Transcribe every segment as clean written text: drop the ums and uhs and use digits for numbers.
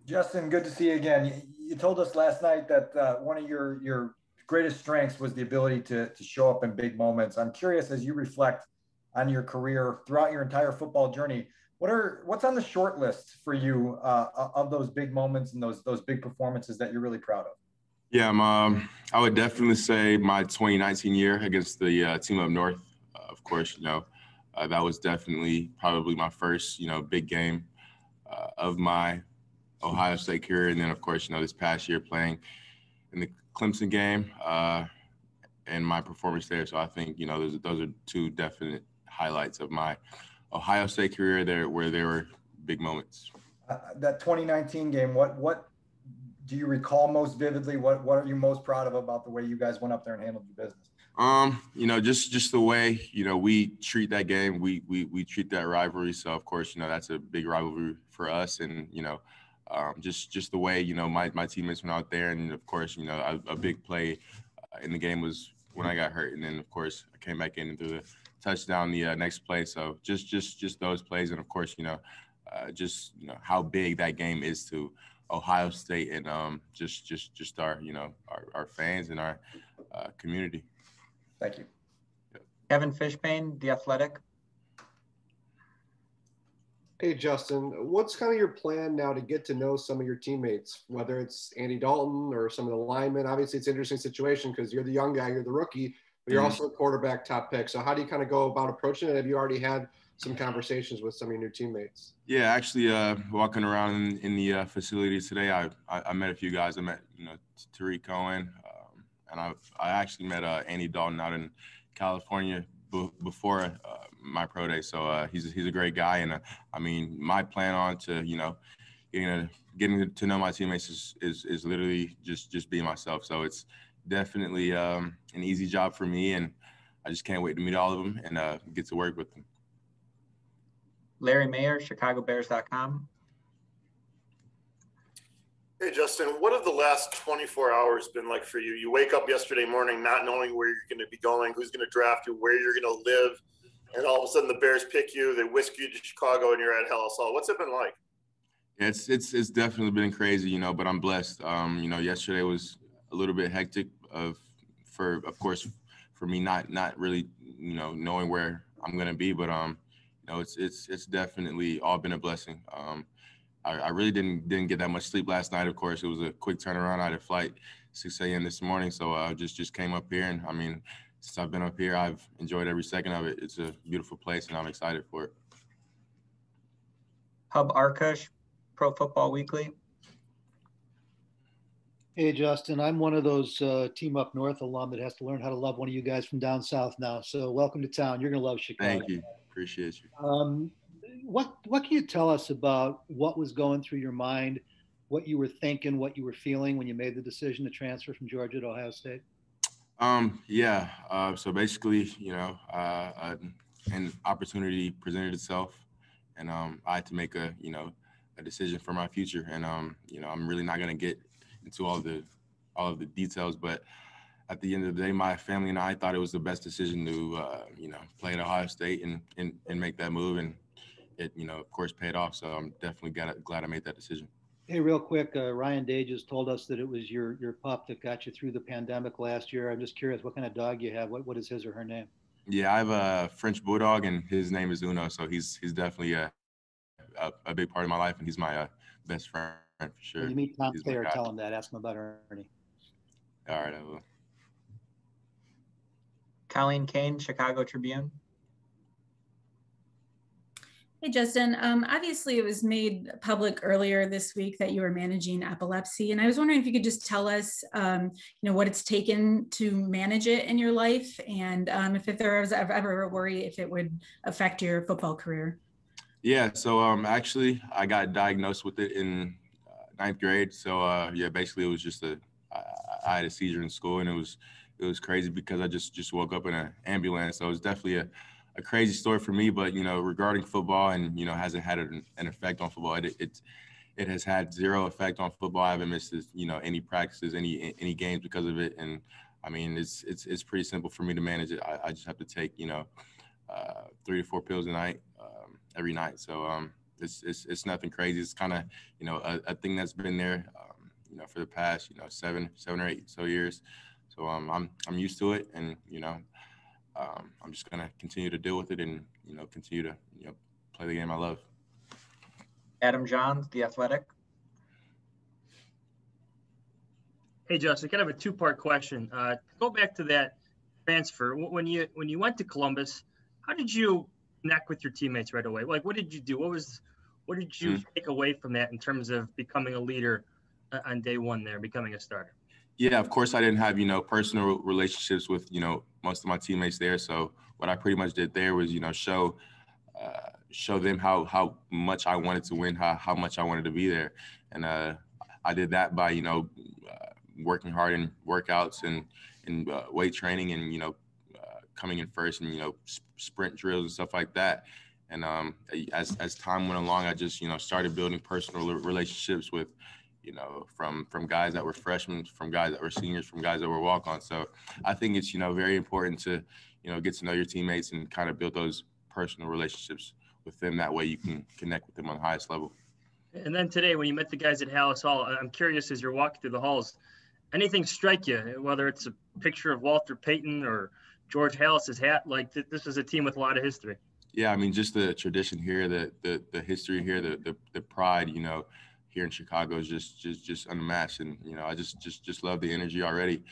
Justin, good to see you again. You told us last night that one of your greatest strengths was the ability to show up in big moments. I'm curious, as you reflect on your career throughout your entire football journey, what's on the short list for you of those big moments and those big performances that you're really proud of? Yeah, I would definitely say my 2019 year against the team up north. Of course, that was definitely probably my first, big game of my Ohio State career. And then, of course, this past year playing in the Clemson game and my performance there. So I think, those are two definite highlights of my Ohio State career there where there were big moments. That 2019 game, what do you recall most vividly? What are you most proud of about the way you guys went up there and handled your business? Just the way, we treat that game, we treat that rivalry. So of course, that's a big rivalry for us. And, just the way, my teammates went out there. And of course, a big play in the game was when I got hurt. And then of course I came back in and threw the touchdown the next play. So just those plays. And of course, how big that game is to Ohio State and just our, our fans and our community. Thank you. Kevin Fishbane, The Athletic. Hey, Justin, what's kind of your plan now to get to know some of your teammates, whether it's Andy Dalton or some of the linemen? Obviously, it's an interesting situation because you're the young guy, you're the rookie, but you're also a quarterback top pick. So how do you kind of go about approaching it? Have you already had some conversations with some of your new teammates? Yeah, actually, walking around in the facility today, I met a few guys. I met, Tariq Cohen, and I actually met Andy Dalton out in California before my pro day. So he's a great guy, and my plan on to getting to know my teammates is literally just being myself. So it's definitely an easy job for me, and I just can't wait to meet all of them and get to work with them. Larry Mayer, ChicagoBears.com. Hey, Justin, what have the last 24 hours been like for you? You wake up yesterday morning not knowing where you're going to be going, who's going to draft you, where you're going to live, and all of a sudden the Bears pick you, they whisk you to Chicago, and you're at Halas Hall. What's it been like? Yeah, it's definitely been crazy, but I'm blessed. Yesterday was a little bit hectic for me not really, knowing where I'm going to be, but it's definitely all been a blessing. I really didn't get that much sleep last night. Of course, it was a quick turnaround. I had a flight 6 a.m. this morning, so I just came up here. And since I've been up here, I've enjoyed every second of it. It's a beautiful place, and I'm excited for it. Hub Arkush, Pro Football Weekly. Hey, Justin, I'm one of those Team Up North alum that has to learn how to love one of you guys from down south now. So welcome to town. You're going to love Chicago. Thank you. Appreciate you. What can you tell us about what was going through your mind, what you were thinking, what you were feeling when you made the decision to transfer from Georgia to Ohio State? So basically, an opportunity presented itself, and I had to make a decision for my future. And I'm really not going to get into all of the details, but at the end of the day, my family and I thought it was the best decision to play at Ohio State and make that move, and it of course paid off. So I'm definitely glad I made that decision. Hey, real quick, Ryan Day just told us that it was your pup that got you through the pandemic last year. I'm just curious what kind of dog you have. What is his or her name? Yeah, I have a French bulldog, and his name is Uno. So he's definitely a big part of my life, and he's my best friend for sure. When you meet Tom Thayer, tell him that. Ask him about Ernie. All right, I will. Colleen Kane, Chicago Tribune. Hey, Justin. Obviously, it was made public earlier this week that you were managing epilepsy. And I was wondering if you could just tell us, what it's taken to manage it in your life, and if there was ever a worry if it would affect your football career. Yeah, so actually, I got diagnosed with it in 9th grade. So, basically it was just I had a seizure in school, and it was crazy because I just woke up in an ambulance. So it was definitely a crazy story for me, but, regarding football and, hasn't had an effect on football. It has had zero effect on football. I haven't missed, any practices, any games because of it. And it's pretty simple for me to manage it. I just have to take, 3 to 4 pills a night, every night. So it's nothing crazy. It's kind of, you know, a thing that's been there, you know, for the past, you know, seven or 8 so years. So I'm used to it, and you know, I'm just gonna continue to deal with it, and you know, continue to, you know, play the game I love. Adam Johns, The Athletic. Hey, Justin, kind of a two-part question. Go back to that transfer. When you went to Columbus, how did you connect with your teammates right away? Like, what did you do? What did you take away from that in terms of becoming a leader on day one there, becoming a starter? Yeah, of course, I didn't have, you know, personal relationships with, you know, most of my teammates there. So what I pretty much did there was, you know, show them how much I wanted to win, how much I wanted to be there. And I did that by, you know, working hard in workouts and weight training, and, you know, coming in first, and, you know, sprint drills and stuff like that. And as time went along, I just, you know, started building personal relationships with, you know, from guys that were freshmen, from guys that were seniors, from guys that were walk-ons. So I think it's, you know, very important to, you know, get to know your teammates and kind of build those personal relationships with them. That way you can connect with them on the highest level. And then today, when you met the guys at Hallis Hall, I'm curious, as you're walking through the halls, anything strike you, whether it's a picture of Walter Payton or George Hallis's hat? Like, this is a team with a lot of history. Yeah, I mean, just the tradition here, the history here, the pride, you know, here in Chicago is just unmatched. And, you know, I just love the energy already.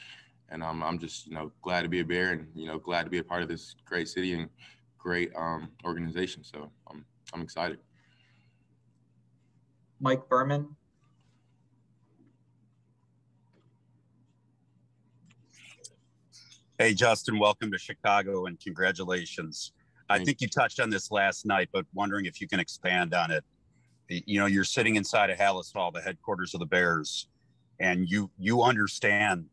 And I'm just, you know, glad to be a Bear, and, you know, glad to be a part of this great city and great organization. So I'm excited. Mike Berman. Hey, Justin, welcome to Chicago and congratulations. I think you touched on this last night, but wondering if you can expand on it. You know, you're sitting inside of Hallis Hall, the headquarters of the Bears, and you understand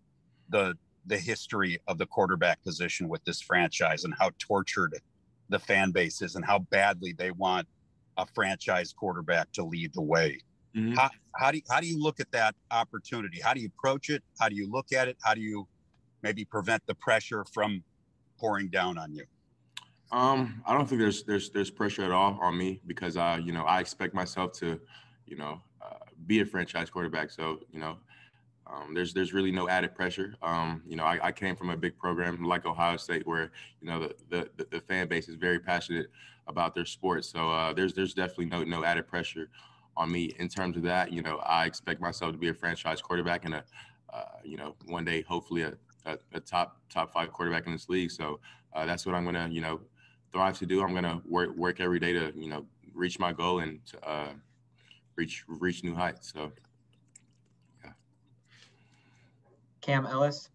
the history of the quarterback position with this franchise and how tortured the fan base is and how badly they want a franchise quarterback to lead the way. Mm-hmm. How do you look at that opportunity? How do you approach it? How do you look at it? How do you maybe prevent the pressure from pouring down on you? I don't think there's pressure at all on me, because you know, I expect myself to, you know, be a franchise quarterback. So, you know, there's really no added pressure. You know, I came from a big program like Ohio State, where, you know, the fan base is very passionate about their sport. So there's definitely no added pressure on me in terms of that. You know, I expect myself to be a franchise quarterback and you know, one day hopefully a top 5 quarterback in this league. So that's what I'm gonna, you know, thrive to do. I'm gonna work every day to, you know, reach my goal and to reach new heights. So yeah. Cam Ellis.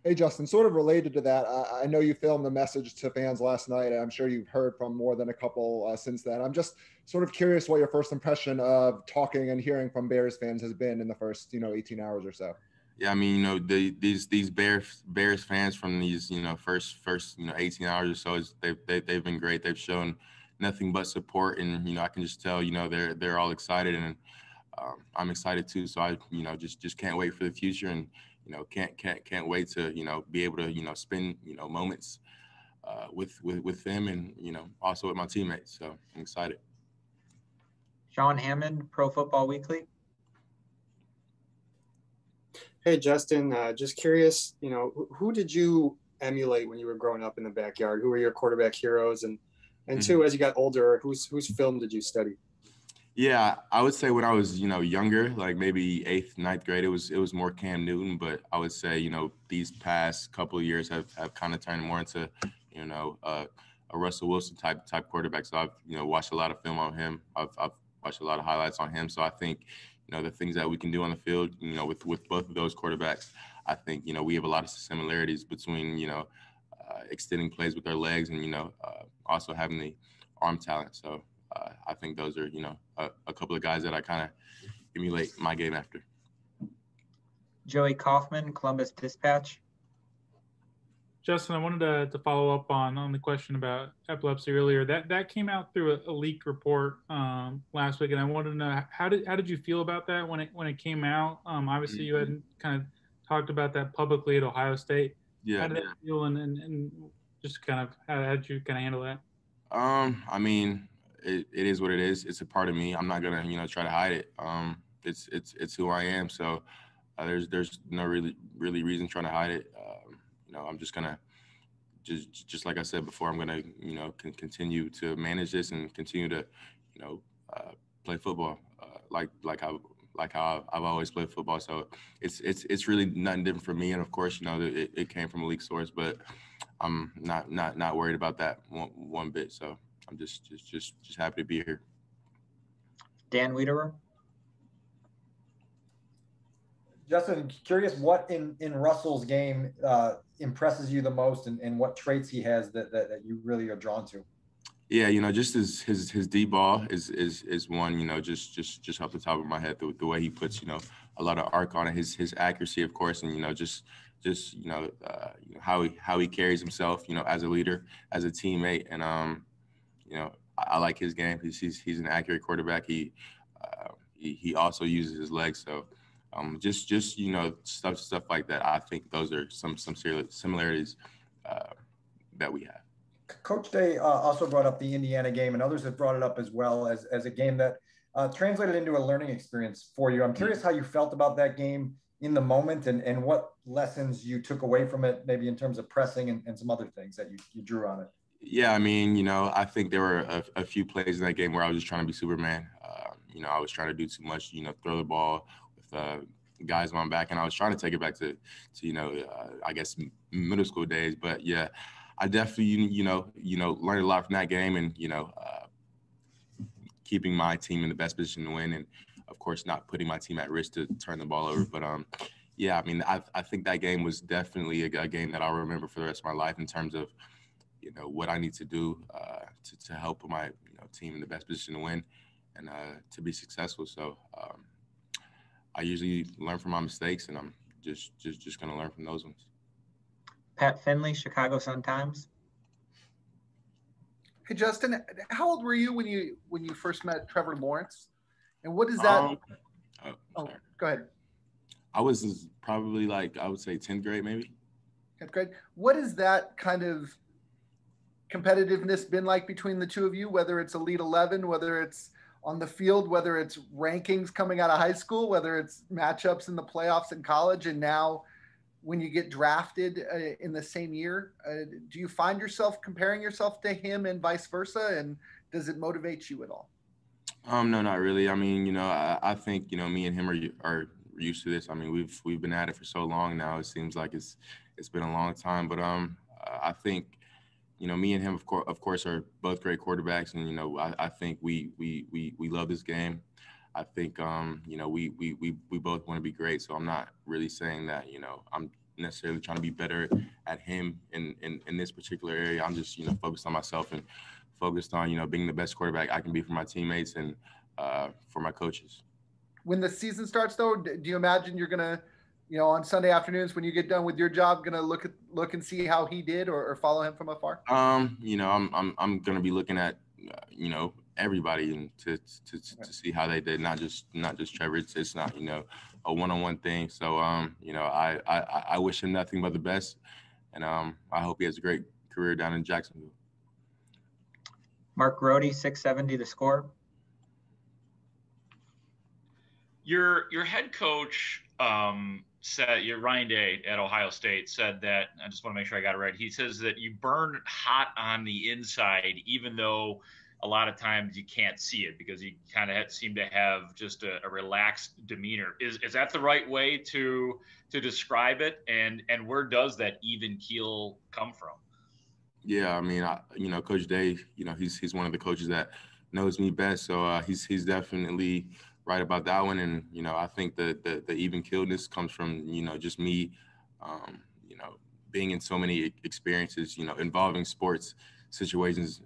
Hey, Justin, sort of related to that, I know you filmed the message to fans last night, and I'm sure you've heard from more than a couple since then. I'm just sort of curious what your first impression of talking and hearing from Bears fans has been in the first, you know, 18 hours or so. Yeah, I mean, you know, these Bears fans from these, you know, first you know, 18 hours or so, they've been great. They've shown nothing but support, and, you know, I can just tell, you know, they're all excited, and I'm excited too. So I, you know, just can't wait for the future, and, you know, can't wait to, you know, be able to, you know, spend, you know, moments with them, and, you know, also with my teammates. So I'm excited. Sean Hammond, Pro Football Weekly. Hey, Justin, just curious, you know, who did you emulate when you were growing up in the backyard? Who were your quarterback heroes? And two, as you got older, whose film did you study? Yeah, I would say when I was, you know, younger, like maybe 8th, 9th grade, it was more Cam Newton. But I would say, you know, these past couple of years have kind of turned more into, you know, a Russell Wilson type quarterback. So I've, you know, watched a lot of film on him. I've watched a lot of highlights on him. So I think, you know, the things that we can do on the field, you know, with both of those quarterbacks, I think, you know, we have a lot of similarities between, you know, extending plays with our legs and, you know, also having the arm talent. So I think those are, you know, a couple of guys that I kind of emulate my game after. Joey Kaufman, Columbus Dispatch. Justin, I wanted to follow up on the question about epilepsy earlier. That came out through a leaked report last week, and I wanted to know how did you feel about that when it came out? Obviously, you hadn't kind of talked about that publicly at Ohio State. Yeah. How did that feel, and just kind of how did you kind of handle that? I mean, it is what it is. It's a part of me. I'm not gonna, try to hide it. It's who I am. So there's no really reason trying to hide it. I'm just gonna just like I said before, I'm gonna continue to manage this and continue to play football like how I've always played football. So it's really nothing different for me. And of course, it came from a league source, but I'm not worried about that one bit. So I'm just happy to be here. Dan Wiederer. Justin, curious what in Russell's game impresses you the most, and what traits he has that you really are drawn to. Yeah, just his deep ball is one. Just off the top of my head, the way he puts a lot of arc on it, his accuracy, of course, and just how he carries himself, as a leader, as a teammate, and I like his game. He's an accurate quarterback. He also uses his legs, so. Just stuff like that. I think those are some similarities that we have. Coach Day also brought up the Indiana game, and others have brought it up as well as a game that translated into a learning experience for you. I'm curious how you felt about that game in the moment, and what lessons you took away from it, maybe in terms of pressing and some other things that you drew on it. Yeah, I mean, I think there were a few plays in that game where I was just trying to be Superman. I was trying to do too much, throw the ball with guys on my back, and I was trying to take it back to I guess middle school days. But yeah, I definitely learned a lot from that game, and keeping my team in the best position to win, and of course not putting my team at risk to turn the ball over. But yeah, I mean, I think that game was definitely a game that I'll remember for the rest of my life in terms of what I need to do to help put my team in the best position to win and to be successful. So I usually learn from my mistakes, and I'm just going to learn from those ones. Pat Finley, Chicago Sun-Times. Hey, Justin, how old were you when you first met Trevor Lawrence? And what is that? Go ahead. I was probably I would say 10th grade, maybe. 10th grade. What is that kind of competitiveness been like between the two of you, whether it's Elite 11, whether it's on the field, whether it's rankings coming out of high school, whether it's matchups in the playoffs in college, and now when you get drafted in the same year? Do you find yourself comparing yourself to him and vice versa? And does it motivate you at all? No, not really. I mean, I think, me and him are used to this. I mean, we've been at it for so long now. It seems like it's been a long time, but I think, me and him, of course, are both great quarterbacks, and I think we love this game. I think we both want to be great. So I'm not really saying that I'm necessarily trying to be better at him in this particular area. I'm just focused on myself and focused on being the best quarterback I can be for my teammates and for my coaches. When the season starts, though, do you imagine you're gonna on Sunday afternoons when you get done with your job, gonna look and see how he did or follow him from afar? I'm gonna be looking at everybody and to see how they did, not just Trevor. It's not a one-on-one thing. So I wish him nothing but the best, and I hope he has a great career down in Jacksonville. Mark Grody, 670 The Score. Your head coach said, Ryan Day at Ohio State said that, I just want to make sure I got it right. He says that you burn hot on the inside, even though a lot of times you can't see it because you kind of seem to have just a relaxed demeanor. Is that the right way to describe it? And where does that even keel come from? Yeah, I mean, Coach Day, he's one of the coaches that knows me best. So he's definitely right about that one. And, I think the even keeledness comes from, just me, being in so many experiences, involving sports situations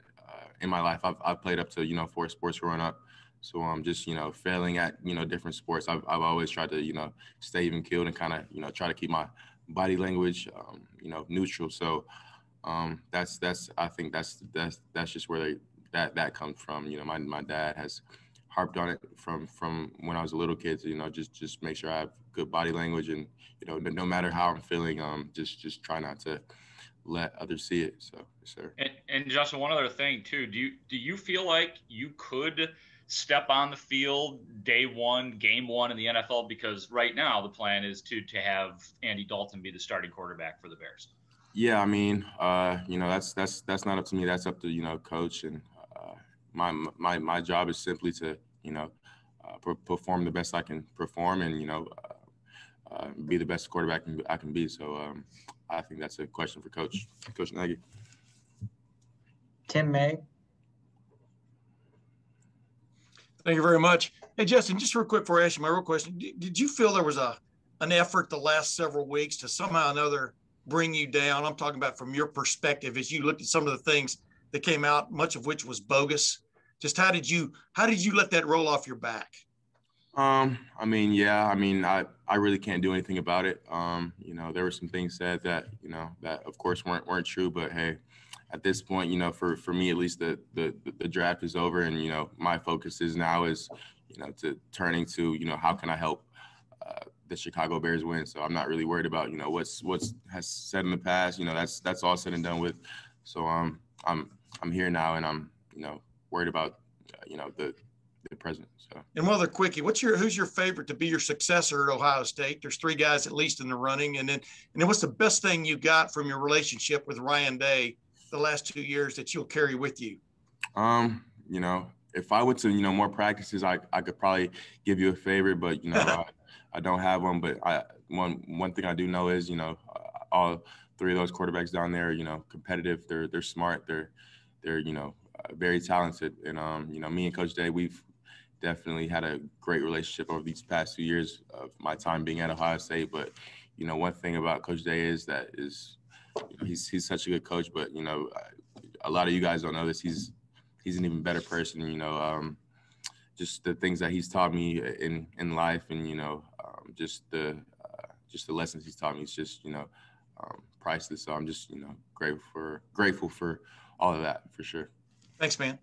in my life. I've played up to, 4 sports growing up. So I'm just, failing at, different sports. I've always tried to, stay even keeled and kind of, try to keep my body language, neutral. So I think that's just where that comes from. My dad has harped on it from when I was a little kid to, just make sure I have good body language and, no matter how I'm feeling, just try not to let others see it. So, yes, sir. And Justin, one other thing too, do you feel like you could step on the field day one, game one in the NFL? Because right now the plan is to have Andy Dalton be the starting quarterback for the Bears. Yeah, I mean, that's not up to me. That's up to, coach. And my job is simply to, perform the best I can perform and, be the best quarterback I can be. So I think that's a question for Coach Nagy. Tim May. Thank you very much. Hey, Justin, just real quick before I ask you my real question, did you feel there was an effort the last several weeks to somehow or another bring you down? I'm talking about from your perspective as you looked at some of the things that came out, much of which was bogus. Just how did you let that roll off your back? I really can't do anything about it. There were some things said that, that of course weren't true, but hey, at this point, for me at least, the draft is over, and my focus is to turning to how can I help the Chicago Bears win. So I'm not really worried about what's has said in the past. That's all said and done with. So I'm here now, and I'm worried about the present. So. And one other quickie, who's your favorite to be your successor at Ohio State? There's three guys at least in the running, and then what's the best thing you got from your relationship with Ryan Day the last 2 years that you'll carry with you? If I went to more practices, I could probably give you a favorite, but I don't have one. But one thing I do know is all three of those quarterbacks down there, competitive. They're smart. They're very talented, and me and Coach Day, we've definitely had a great relationship over these past 2 years of my time being at Ohio State. But one thing about Coach Day is he's such a good coach, but a lot of you guys don't know this. He's an even better person. Just the things that he's taught me in life, and just the lessons he's taught me. It's just priceless. So I'm just grateful for all of that for sure. Thanks, man.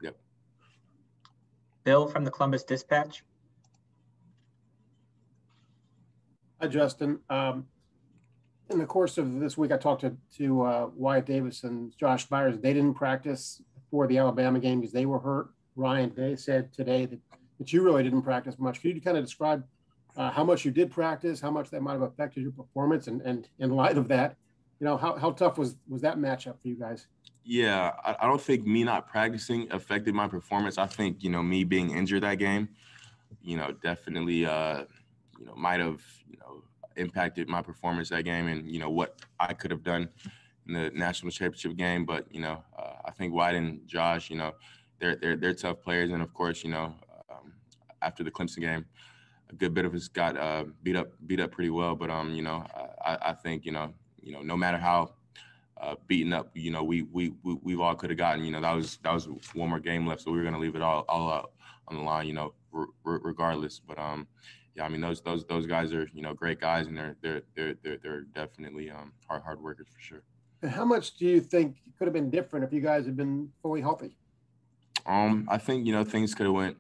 Yep. Bill from the Columbus Dispatch. Hi, Justin. In the course of this week, I talked to Wyatt Davis and Josh Byers. They didn't practice for the Alabama game because they were hurt. Ryan Day said today that you really didn't practice much. Could you kind of describe how much you did practice, how much that might have affected your performance, and in light of that, how tough was that matchup for you guys? Yeah, I don't think me not practicing affected my performance. I think, me being injured that game, definitely, might have, impacted my performance that game and, what I could have done in the national championship game. But, I think White and Josh, they're tough players. And of course, after the Clemson game, a good bit of us got beat up pretty well. But, I think, no matter how beaten up, we've all could have gotten, that was one more game left. So we were going to leave it all out on the line, regardless. But, yeah, I mean, those guys are, great guys, and they're definitely hard workers for sure. And how much do you think could have been different if you guys had been fully healthy? I think, things could have went,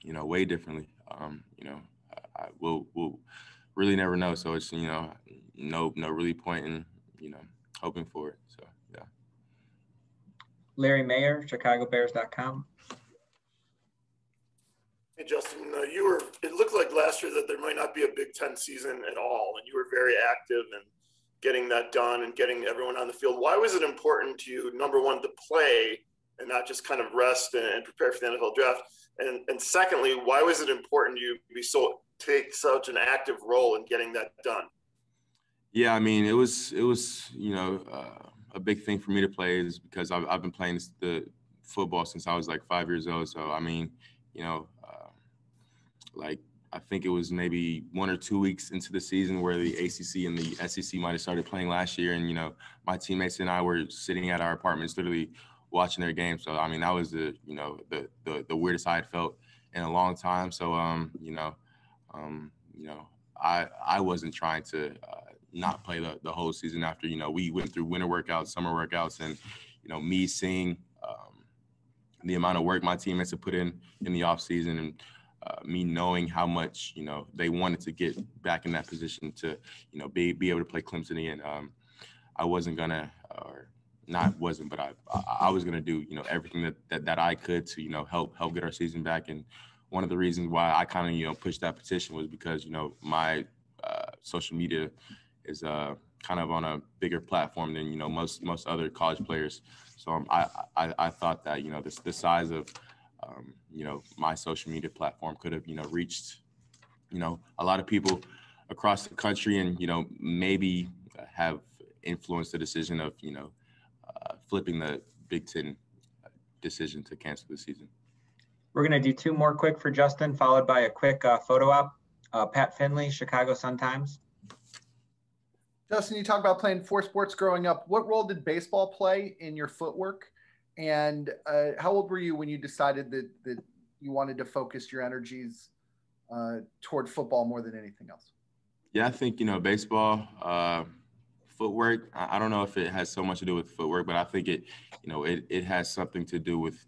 way differently. We'll really never know. So it's, no really point in, hoping for it. So, yeah. Larry Mayer, ChicagoBears.com. Hey, Justin, it looked like last year that there might not be a Big Ten season at all, and you were very active in getting that done and getting everyone on the field. Why was it important to you, number one, to play and not just kind of rest and prepare for the NFL draft? And secondly, why was it important to you to take such an active role in getting that done? Yeah, I mean, it was a big thing for me to play is because I've been playing the football since I was like 5 years old. So, I mean, I think it was maybe 1 or 2 weeks into the season where the ACC and the SEC might have started playing last year. And, my teammates and I were sitting at our apartments literally watching their game. So, I mean, that was the weirdest I had felt in a long time. So, I wasn't trying to not play the whole season after, we went through winter workouts, summer workouts, and, me seeing the amount of work my teammates have put in the off season, and me knowing how much, they wanted to get back in that position to, be able to play Clemson again. I wasn't gonna or not wasn't, but I was going to do, everything that I could to, help get our season back. And one of the reasons why I kind of, pushed that petition was because, my social media is kind of on a bigger platform than, most other college players. So I thought that, the size of, my social media platform could have, reached, a lot of people across the country and, maybe have influenced the decision of, flipping the Big Ten decision to cancel the season. We're going to do two more quick for Justin, followed by a quick photo op. Pat Finley, Chicago Sun-Times. Justin, you talk about playing four sports growing up. What role did baseball play in your footwork? And how old were you when you decided that you wanted to focus your energies toward football more than anything else? Yeah, I think, baseball, footwork, I don't know if it has so much to do with footwork, but I think it has something to do with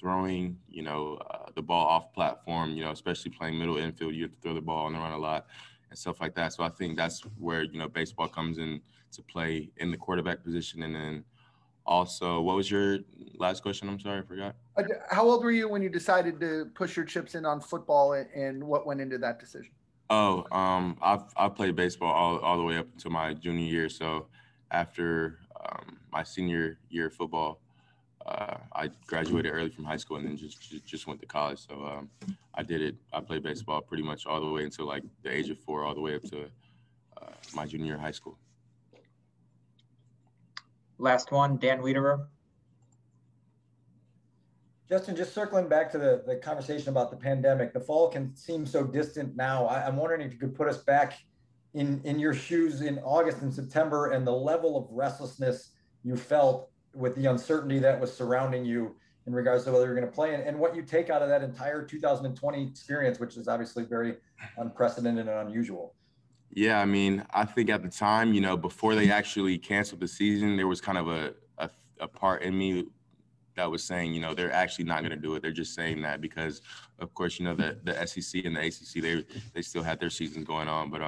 throwing, the ball off platform, especially playing middle infield. You have to throw the ball on the run a lot and stuff like that. So I think that's where, baseball comes in to play in the quarterback position. And then also, what was your last question? I'm sorry, I forgot. How old were you when you decided to push your chips in on football, and what went into that decision? Oh, I've played baseball all the way up until my junior year. So after my senior year of football, I graduated early from high school and then just went to college. So I did it. I played baseball pretty much all the way until like the age of 4, all the way up to my junior year of high school. Last one, Dan Wiederer. Justin, just circling back to the conversation about the pandemic, the fall can seem so distant now. I'm wondering if you could put us back in your shoes in August and September and the level of restlessness you felt with the uncertainty that was surrounding you in regards to whether you're going to play and what you take out of that entire 2020 experience, which is obviously very unprecedented and unusual. Yeah, I mean, I think at the time, before they actually canceled the season, there was kind of a part in me that was saying, they're actually not going to do it. They're just saying that because, of course, the SEC and the ACC, they still had their seasons going on. But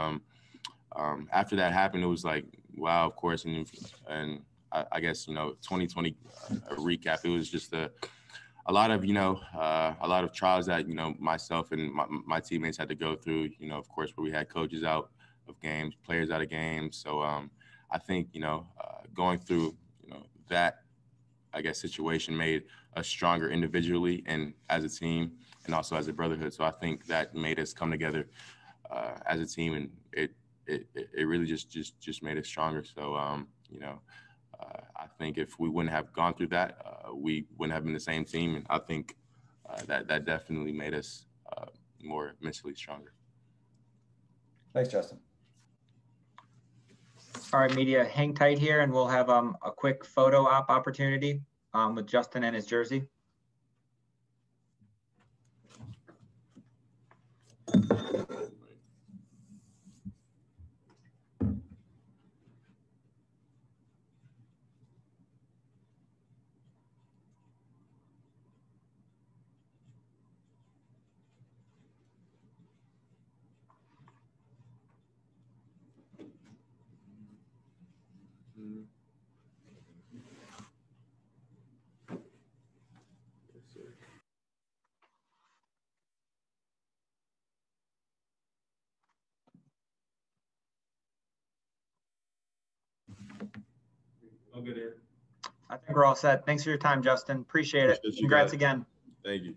after that happened, it was like, wow, of course. And I guess, 2020 a recap, it was just a lot of trials that, myself and my teammates had to go through, of course, where we had coaches out of games, players out of games. So I think, going through, that, I guess, situation made us stronger individually and as a team and also as a brotherhood. So I think that made us come together as a team, and it really just made us stronger. So, I think if we wouldn't have gone through that, we wouldn't have been the same team. And I think that definitely made us more mentally stronger. Thanks, Justin. All right, media, hang tight here, and we'll have a quick photo op opportunity with Justin and his jersey. I'll get it. I think we're all set. Thanks for your time, Justin. Appreciate it. Congrats again. Thank you.